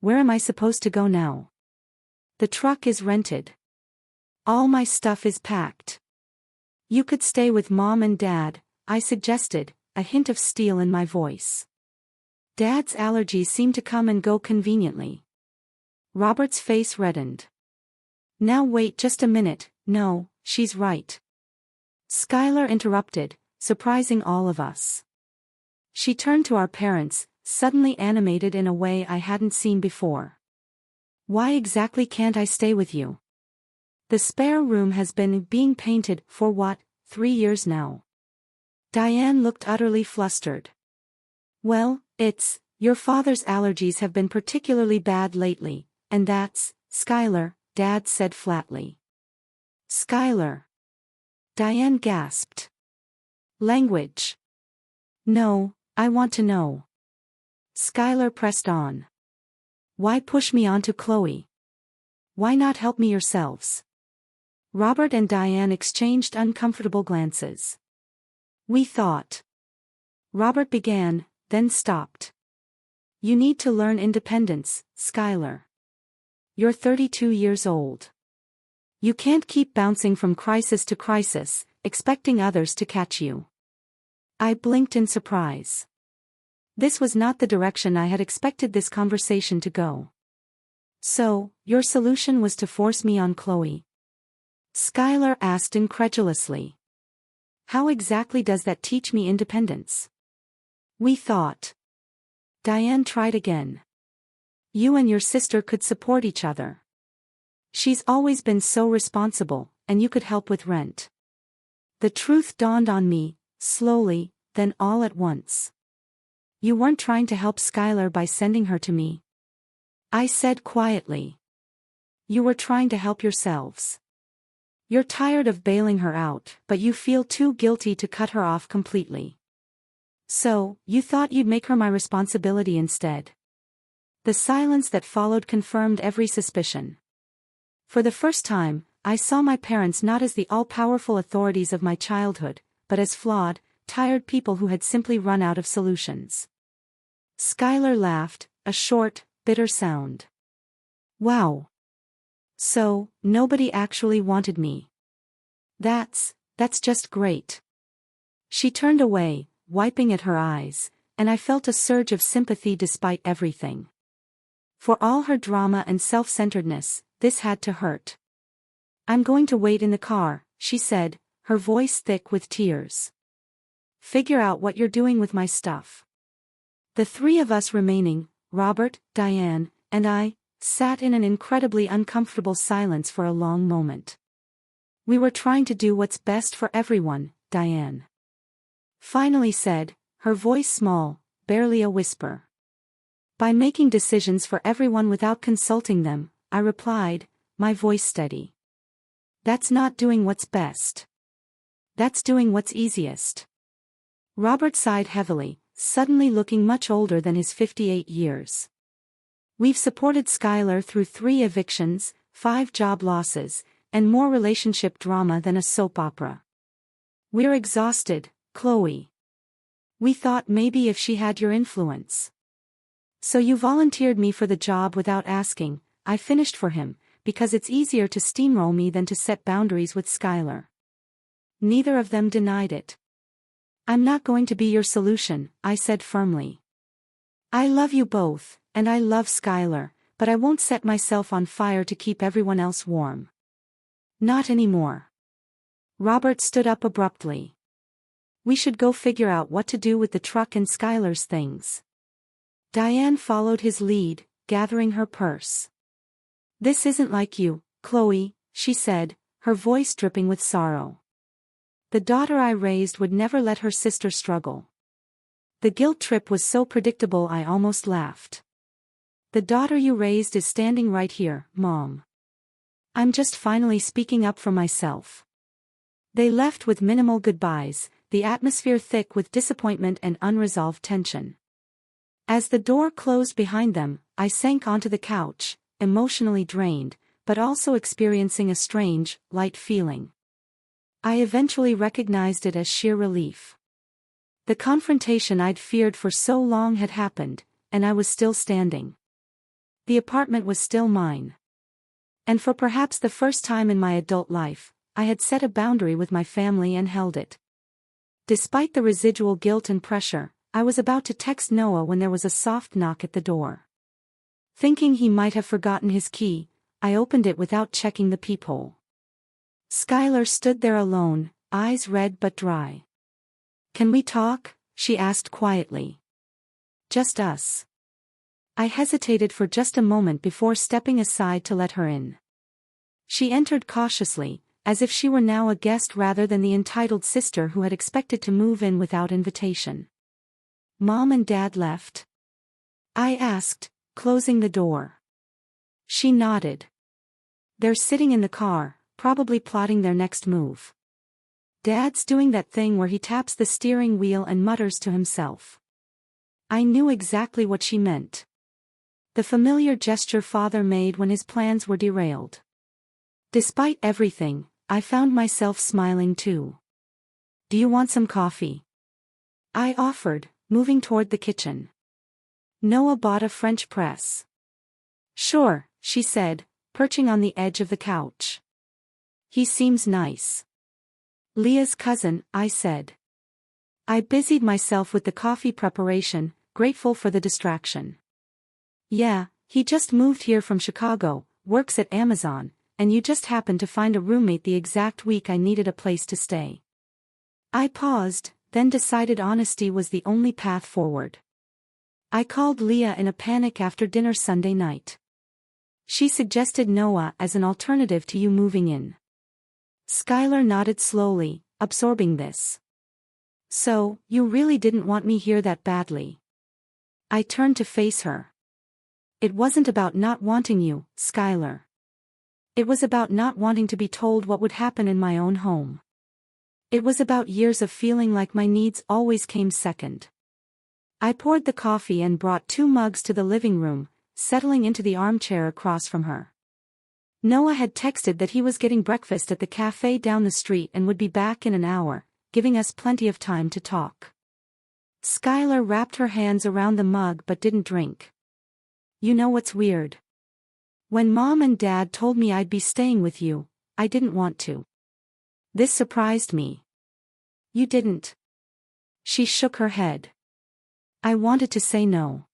Where am I supposed to go now? The truck is rented. All my stuff is packed. You could stay with Mom and Dad, I suggested, a hint of steel in my voice. Dad's allergies seem to come and go conveniently. Robert's face reddened. Now wait just a minute, no, she's right. Skylar interrupted, surprising all of us. She turned to our parents, suddenly animated in a way I hadn't seen before. Why exactly can't I stay with you? The spare room has been being painted for what, 3 years now? Diane looked utterly flustered. Well, your father's allergies have been particularly bad lately, and that's, Skylar, Dad said flatly. Skylar. Diane gasped. Language. No, I want to know. Skylar pressed on. Why push me onto Chloe? Why not help me yourselves? Robert and Diane exchanged uncomfortable glances. We thought. Robert began, then stopped. You need to learn independence, Skylar. You're 32 years old. You can't keep bouncing from crisis to crisis, expecting others to catch you. I blinked in surprise. This was not the direction I had expected this conversation to go. So, your solution was to force me on Chloe? Skylar asked incredulously. How exactly does that teach me independence? We thought. Diane tried again. You and your sister could support each other. She's always been so responsible, and you could help with rent. The truth dawned on me, slowly, then all at once. You weren't trying to help Skylar by sending her to me. I said quietly. You were trying to help yourselves. You're tired of bailing her out, but you feel too guilty to cut her off completely. So, you thought you'd make her my responsibility instead. The silence that followed confirmed every suspicion. For the first time, I saw my parents not as the all-powerful authorities of my childhood, but as flawed, tired people who had simply run out of solutions. Skylar laughed, a short, bitter sound. Wow. So, nobody actually wanted me. That's just great. She turned away, wiping at her eyes, and I felt a surge of sympathy despite everything. For all her drama and self-centeredness, this had to hurt. I'm going to wait in the car, she said, her voice thick with tears. Figure out what you're doing with my stuff. The three of us remaining, Robert, Diane, and I, sat in an incredibly uncomfortable silence for a long moment. We were trying to do what's best for everyone, Diane finally said, her voice small, barely a whisper. By making decisions for everyone without consulting them, I replied, my voice steady. That's not doing what's best. That's doing what's easiest. Robert sighed heavily, suddenly looking much older than his 58 years. We've supported Skylar through 3 evictions, 5 job losses, and more relationship drama than a soap opera. We're exhausted, Chloe. We thought maybe if she had your influence. So you volunteered me for the job without asking. I finished for him, because it's easier to steamroll me than to set boundaries with Skylar. Neither of them denied it. I'm not going to be your solution, I said firmly. I love you both, and I love Skylar, but I won't set myself on fire to keep everyone else warm. Not anymore. Robert stood up abruptly. We should go figure out what to do with the truck and Skylar's things. Diane followed his lead, gathering her purse. This isn't like you, Chloe, she said, her voice dripping with sorrow. The daughter I raised would never let her sister struggle. The guilt trip was so predictable I almost laughed. The daughter you raised is standing right here, Mom. I'm just finally speaking up for myself. They left with minimal goodbyes, the atmosphere thick with disappointment and unresolved tension. As the door closed behind them, I sank onto the couch, emotionally drained, but also experiencing a strange, light feeling. I eventually recognized it as sheer relief. The confrontation I'd feared for so long had happened, and I was still standing. The apartment was still mine. And for perhaps the first time in my adult life, I had set a boundary with my family and held it. Despite the residual guilt and pressure, I was about to text Noah when there was a soft knock at the door. Thinking he might have forgotten his key, I opened it without checking the peephole. Skylar stood there alone, eyes red but dry. "Can we talk?" she asked quietly. "Just us." I hesitated for just a moment before stepping aside to let her in. She entered cautiously, as if she were now a guest rather than the entitled sister who had expected to move in without invitation. "Mom and Dad left?" I asked, closing the door. She nodded. "They're sitting in the car, probably plotting their next move. Dad's doing that thing where he taps the steering wheel and mutters to himself." I knew exactly what she meant. The familiar gesture father made when his plans were derailed. Despite everything, I found myself smiling too. "Do you want some coffee?" I offered, moving toward the kitchen. Noah bought a French press. "Sure," she said, perching on the edge of the couch. "He seems nice." "Leah's cousin," I said. I busied myself with the coffee preparation, grateful for the distraction. "Yeah, he just moved here from Chicago, works at Amazon, and you just happened to find a roommate the exact week I needed a place to stay." I paused, then decided honesty was the only path forward. I called Leah in a panic after dinner Sunday night. She suggested Noah as an alternative to you moving in. Skylar nodded slowly, absorbing this. "So, you really didn't want me here that badly?" I turned to face her. "It wasn't about not wanting you, Skylar. It was about not wanting to be told what would happen in my own home. It was about years of feeling like my needs always came second." I poured the coffee and brought 2 mugs to the living room, settling into the armchair across from her. Noah had texted that he was getting breakfast at the cafe down the street and would be back in an hour, giving us plenty of time to talk. Skylar wrapped her hands around the mug but didn't drink. "You know what's weird? When Mom and Dad told me I'd be staying with you, I didn't want to. This surprised me." "You didn't?" She shook her head. "I wanted to say no.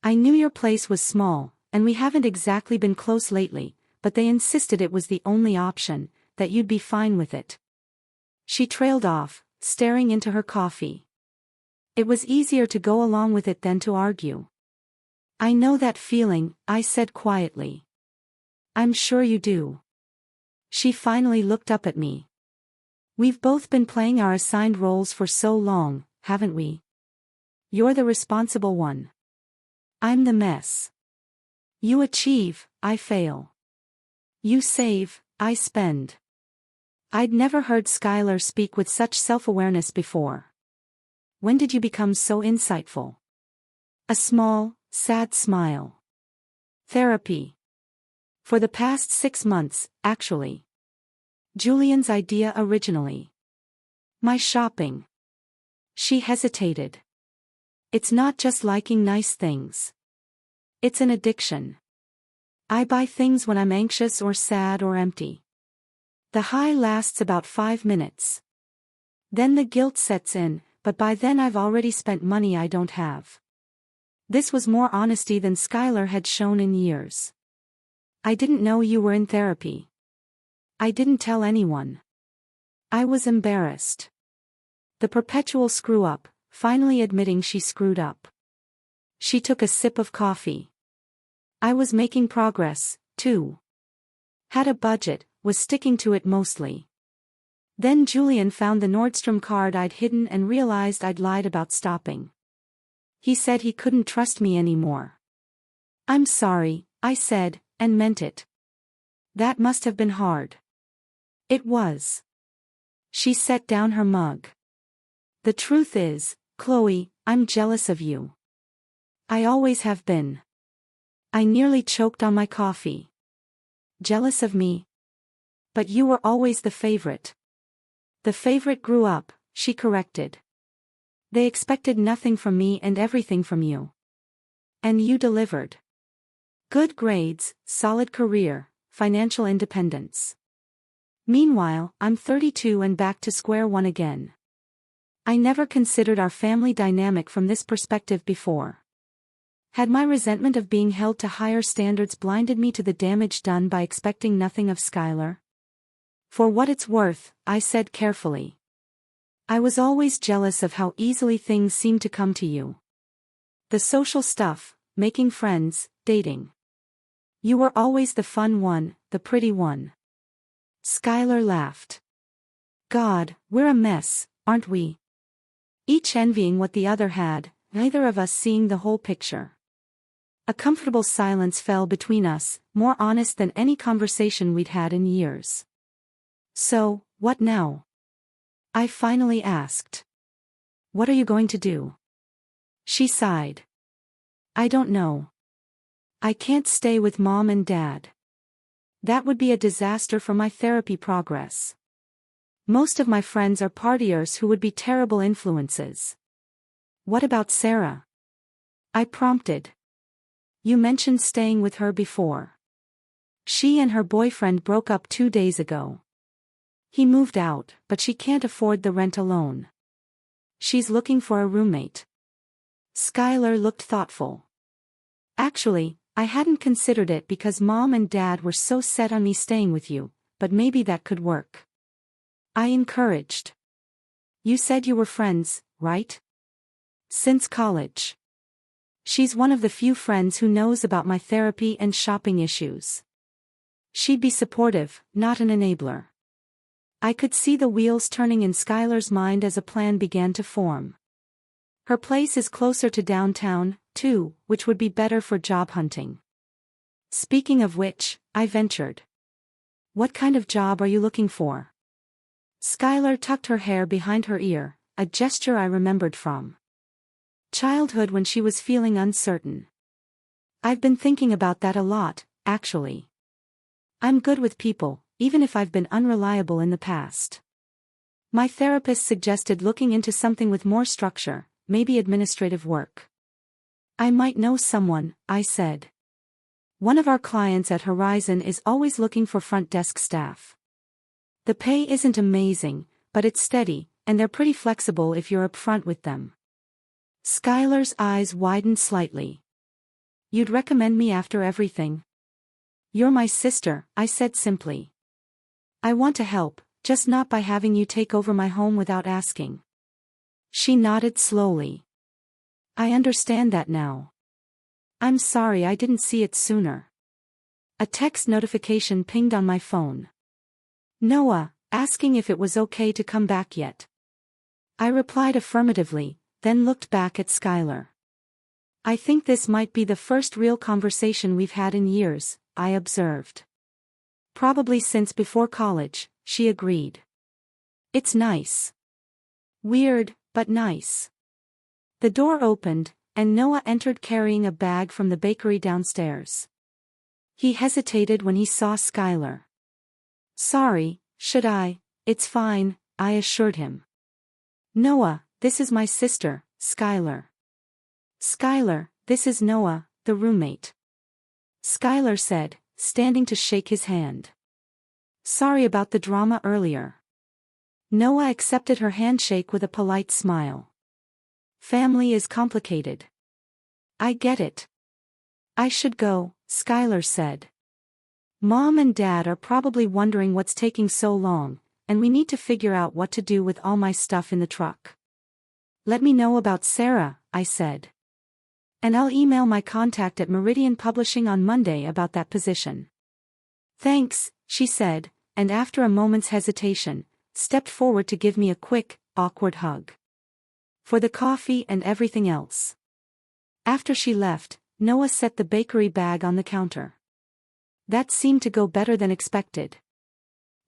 I knew your place was small, and we haven't exactly been close lately, but they insisted it was the only option, that you'd be fine with it." She trailed off, staring into her coffee. "It was easier to go along with it than to argue." "I know that feeling," I said quietly. "I'm sure you do." She finally looked up at me. "We've both been playing our assigned roles for so long, haven't we? You're the responsible one. I'm the mess. You achieve, I fail. You save, I spend." I'd never heard Skylar speak with such self-awareness before. "When did you become so insightful?" A small, sad smile. "Therapy. For the past 6 months, actually. Julian's idea originally. My shopping." She hesitated. "It's not just liking nice things. It's an addiction. I buy things when I'm anxious or sad or empty. The high lasts about 5 minutes. Then the guilt sets in, but by then I've already spent money I don't have." This was more honesty than Skylar had shown in years. "I didn't know you were in therapy." "I didn't tell anyone. I was embarrassed." The perpetual screw-up, finally admitting she screwed up. She took a sip of coffee. "I was making progress, too. Had a budget, was sticking to it mostly. Then Julian found the Nordstrom card I'd hidden and realized I'd lied about stopping. He said he couldn't trust me anymore." "I'm sorry," I said, and meant it. "That must have been hard." It was. She set down her mug. "The truth is, Chloe, I'm jealous of you. I always have been." I nearly choked on my coffee. "Jealous of me? But you were always the favorite." "The favorite grew up," she corrected. "They expected nothing from me and everything from you. And you delivered. Good grades, solid career, financial independence. Meanwhile, I'm 32 and back to square one again." I never considered our family dynamic from this perspective before. Had my resentment of being held to higher standards blinded me to the damage done by expecting nothing of Skylar? For what it's worth, I said carefully. I was always jealous of how easily things seemed to come to you. The social stuff, making friends, dating. You were always the fun one, the pretty one. Skylar laughed. God, we're a mess, aren't we? Each envying what the other had, neither of us seeing the whole picture. A comfortable silence fell between us, more honest than any conversation we'd had in years. So, what now? I finally asked. What are you going to do? She sighed. I don't know. I can't stay with Mom and Dad. That would be a disaster for my therapy progress. Most of my friends are partiers who would be terrible influences. What about Sarah? I prompted. You mentioned staying with her before. She and her boyfriend broke up 2 days ago. He moved out, but she can't afford the rent alone. She's looking for a roommate. Skylar looked thoughtful. Actually, I hadn't considered it because Mom and Dad were so set on me staying with you, but maybe that could work. I encouraged. You said you were friends, right? Since college. She's one of the few friends who knows about my therapy and shopping issues. She'd be supportive, not an enabler. I could see the wheels turning in Skylar's mind as a plan began to form. Her place is closer to downtown, too, which would be better for job hunting. Speaking of which, I ventured. What kind of job are you looking for? Skylar tucked her hair behind her ear, a gesture I remembered from childhood when she was feeling uncertain. I've been thinking about that a lot, actually. I'm good with people, even if I've been unreliable in the past. My therapist suggested looking into something with more structure, maybe administrative work. I might know someone, I said. One of our clients at Horizon is always looking for front desk staff. The pay isn't amazing, but it's steady, and they're pretty flexible if you're upfront with them. Skylar's eyes widened slightly. You'd recommend me after everything? You're my sister, I said simply. I want to help, just not by having you take over my home without asking. She nodded slowly. I understand that now. I'm sorry I didn't see it sooner. A text notification pinged on my phone. Noah, asking if it was okay to come back yet. I replied affirmatively, then looked back at Skylar. I think this might be the first real conversation we've had in years, I observed. Probably since before college, she agreed. It's nice. Weird, but nice. The door opened, and Noah entered carrying a bag from the bakery downstairs. He hesitated when he saw Skylar. Sorry, should I? It's fine, I assured him. Noah, this is my sister, Skylar. Skylar, this is Noah, the roommate. Skylar said, standing to shake his hand. Sorry about the drama earlier. Noah accepted her handshake with a polite smile. Family is complicated. I get it. I should go, Skylar said. Mom and Dad are probably wondering what's taking so long, and we need to figure out what to do with all my stuff in the truck. Let me know about Sarah, I said. And I'll email my contact at Meridian Publishing on Monday about that position. Thanks, she said, and after a moment's hesitation, stepped forward to give me a quick, awkward hug. For the coffee and everything else. After she left, Noah set the bakery bag on the counter. That seemed to go better than expected.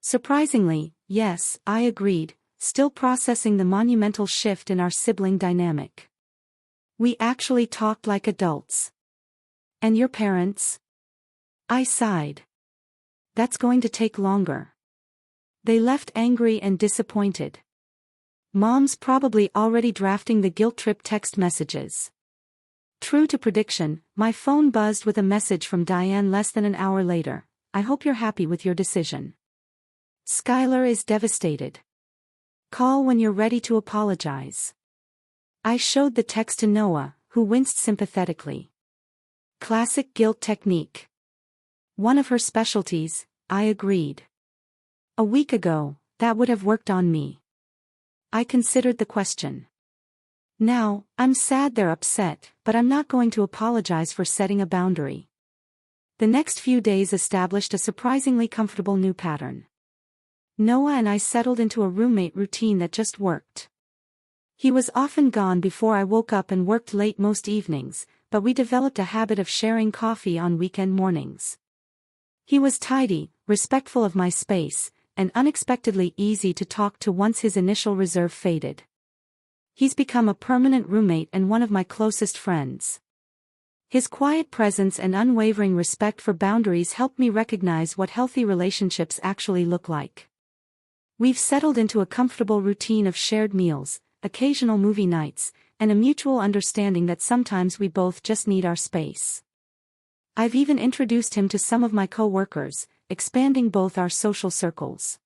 Surprisingly, yes, I agreed, still processing the monumental shift in our sibling dynamic. We actually talked like adults. And your parents? I sighed. That's going to take longer. They left angry and disappointed. Mom's probably already drafting the guilt trip text messages. True to prediction, my phone buzzed with a message from Diane less than an hour later. I hope you're happy with your decision. Skylar is devastated. Call when you're ready to apologize. I showed the text to Noah, who winced sympathetically. Classic guilt technique. One of her specialties, I agreed. A week ago, that would have worked on me. I considered the question. Now, I'm sad they're upset, but I'm not going to apologize for setting a boundary. The next few days established a surprisingly comfortable new pattern. Noah and I settled into a roommate routine that just worked. He was often gone before I woke up and worked late most evenings, but we developed a habit of sharing coffee on weekend mornings. He was tidy, respectful of my space, and unexpectedly easy to talk to once his initial reserve faded. He's become a permanent roommate and one of my closest friends. His quiet presence and unwavering respect for boundaries help me recognize what healthy relationships actually look like. We've settled into a comfortable routine of shared meals, occasional movie nights, and a mutual understanding that sometimes we both just need our space. I've even introduced him to some of my co-workers, expanding both our social circles.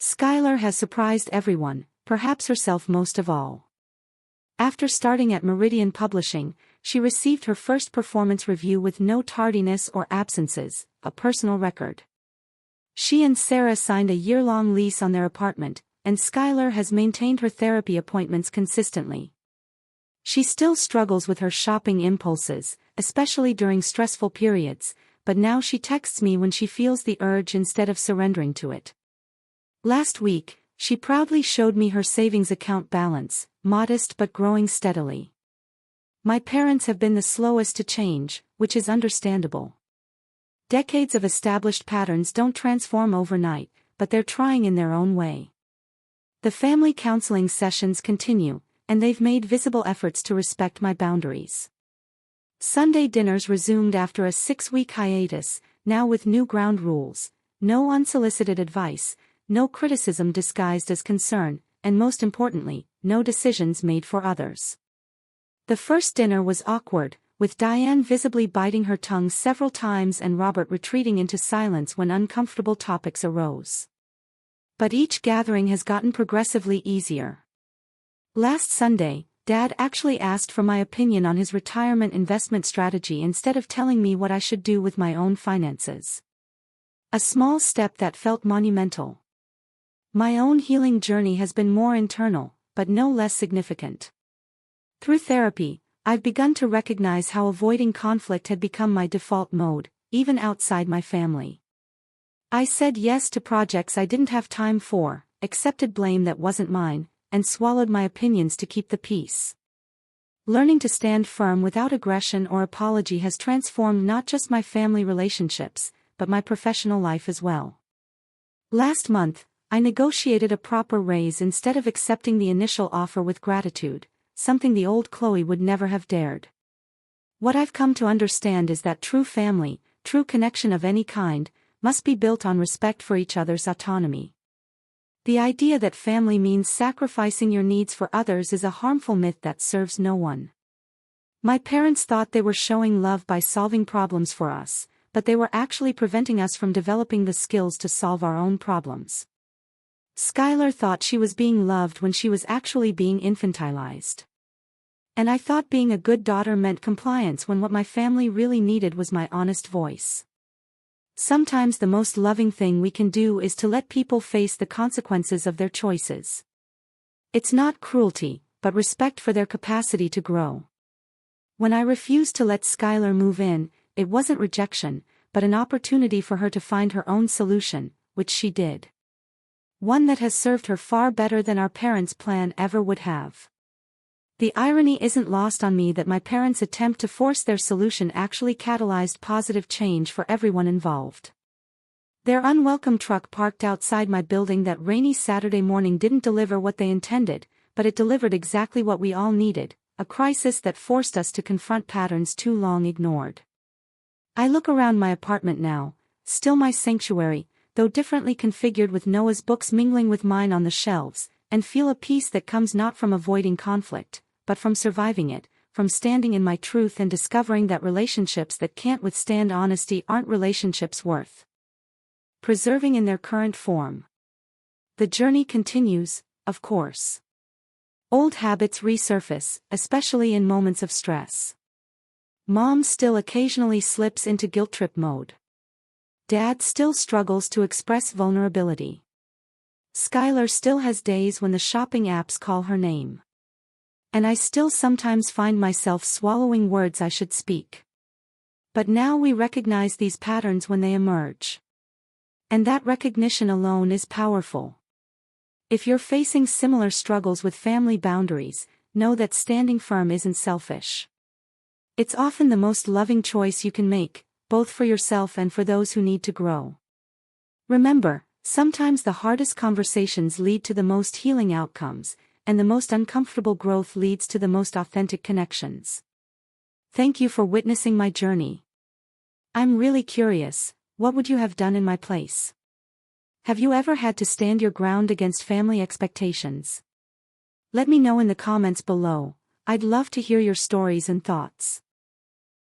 Skylar has surprised everyone, perhaps herself most of all. After starting at Meridian Publishing, she received her first performance review with no tardiness or absences, a personal record. She and Sarah signed a year-long lease on their apartment, and Skylar has maintained her therapy appointments consistently. She still struggles with her shopping impulses, especially during stressful periods, but now she texts me when she feels the urge instead of surrendering to it. Last week, she proudly showed me her savings account balance, modest but growing steadily. My parents have been the slowest to change, which is understandable. Decades of established patterns don't transform overnight, but they're trying in their own way. The family counseling sessions continue, and they've made visible efforts to respect my boundaries. Sunday dinners resumed after a 6-week hiatus, now with new ground rules: no unsolicited advice, no criticism disguised as concern, and most importantly, no decisions made for others. The first dinner was awkward, with Diane visibly biting her tongue several times and Robert retreating into silence when uncomfortable topics arose. But each gathering has gotten progressively easier. Last Sunday, Dad actually asked for my opinion on his retirement investment strategy instead of telling me what I should do with my own finances. A small step that felt monumental. My own healing journey has been more internal, but no less significant. Through therapy, I've begun to recognize how avoiding conflict had become my default mode, even outside my family. I said yes to projects I didn't have time for, accepted blame that wasn't mine, and swallowed my opinions to keep the peace. Learning to stand firm without aggression or apology has transformed not just my family relationships, but my professional life as well. Last month, I negotiated a proper raise instead of accepting the initial offer with gratitude, something the old Chloe would never have dared. What I've come to understand is that true family, true connection of any kind, must be built on respect for each other's autonomy. The idea that family means sacrificing your needs for others is a harmful myth that serves no one. My parents thought they were showing love by solving problems for us, but they were actually preventing us from developing the skills to solve our own problems. Skylar thought she was being loved when she was actually being infantilized. And I thought being a good daughter meant compliance when what my family really needed was my honest voice. Sometimes the most loving thing we can do is to let people face the consequences of their choices. It's not cruelty, but respect for their capacity to grow. When I refused to let Skylar move in, it wasn't rejection, but an opportunity for her to find her own solution, which she did. One that has served her far better than our parents' plan ever would have. The irony isn't lost on me that my parents' attempt to force their solution actually catalyzed positive change for everyone involved. Their unwelcome truck parked outside my building that rainy Saturday morning didn't deliver what they intended, but it delivered exactly what we all needed, a crisis that forced us to confront patterns too long ignored. I look around my apartment now, still my sanctuary, though differently configured with Noah's books mingling with mine on the shelves, and feel a peace that comes not from avoiding conflict, but from surviving it, from standing in my truth and discovering that relationships that can't withstand honesty aren't relationships worth preserving in their current form. The journey continues, of course. Old habits resurface, especially in moments of stress. Mom still occasionally slips into guilt trip mode. Dad still struggles to express vulnerability. Skylar still has days when the shopping apps call her name. And I still sometimes find myself swallowing words I should speak. But now we recognize these patterns when they emerge. And that recognition alone is powerful. If you're facing similar struggles with family boundaries, know that standing firm isn't selfish. It's often the most loving choice you can make, both for yourself and for those who need to grow. Remember, sometimes the hardest conversations lead to the most healing outcomes, and the most uncomfortable growth leads to the most authentic connections. Thank you for witnessing my journey. I'm really curious, what would you have done in my place? Have you ever had to stand your ground against family expectations? Let me know in the comments below. I'd love to hear your stories and thoughts.